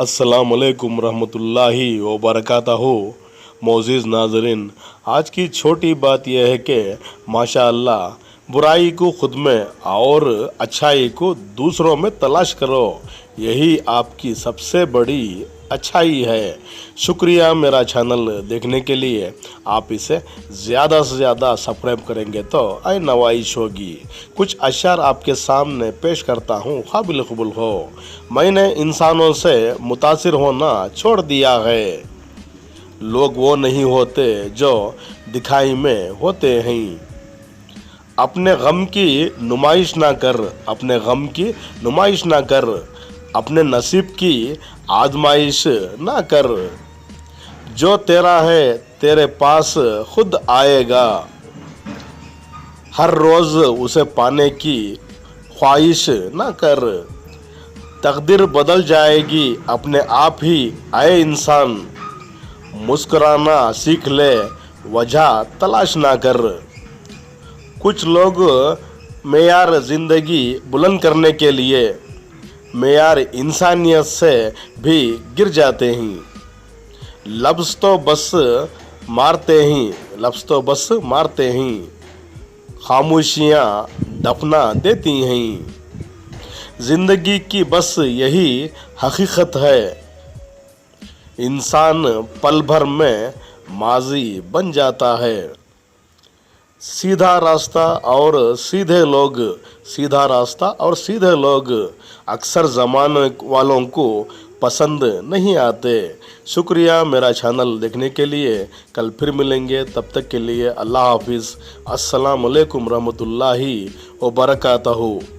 अस्सलामुअलैकुम रहमतुल्लाहि व बरकातहू। मोअज़्ज़िज़ नाज़रीन, आज की छोटी बात यह है कि माशाअल्लाह बुराई को खुद में और अच्छाई को दूसरों में तलाश करो, यही आपकी सबसे बड़ी अच्छाई है। शुक्रिया मेरा चैनल देखने के लिए। आप इसे ज़्यादा से ज़्यादा सब्सक्राइब करेंगे तो आय नवाइश होगी। कुछ अशआर आपके सामने पेश करता हूँ, काबिल कबूल हो। मैंने इंसानों से मुतासिर होना छोड़ दिया है। लोग वो नहीं होते जो दिखाई में होते हैं। अपने गम की नुमाइश ना कर, अपने गम की नुमाइश ना कर, अपने नसीब की आजमाइश ना कर। जो तेरा है तेरे पास खुद आएगा, हर रोज़ उसे पाने की ख्वाहिश ना कर। तकदीर बदल जाएगी अपने आप ही, आए इंसान मुस्कुराना सीख ले, वजह तलाश ना कर। कुछ लोग मेयार ज़िंदगी बुलंद करने के लिए मेयार इंसानियत से भी गिर जाते हैं। लफ्ज़ तो बस मारते हैं, लफ्ज़ तो बस मारते हैं, खामोशियाँ दफना देती हैं। ज़िंदगी की बस यही हकीकत है, इंसान पल भर में माजी बन जाता है। सीधा रास्ता और सीधे लोग, सीधा रास्ता और सीधे लोग अक्सर ज़माने वालों को पसंद नहीं आते। शुक्रिया मेरा चैनल देखने के लिए। कल फिर मिलेंगे, तब तक के लिए अल्लाह हाफिज़। अस्सलाम वालेकुम रहमतुल्लाहि व बरकातहू।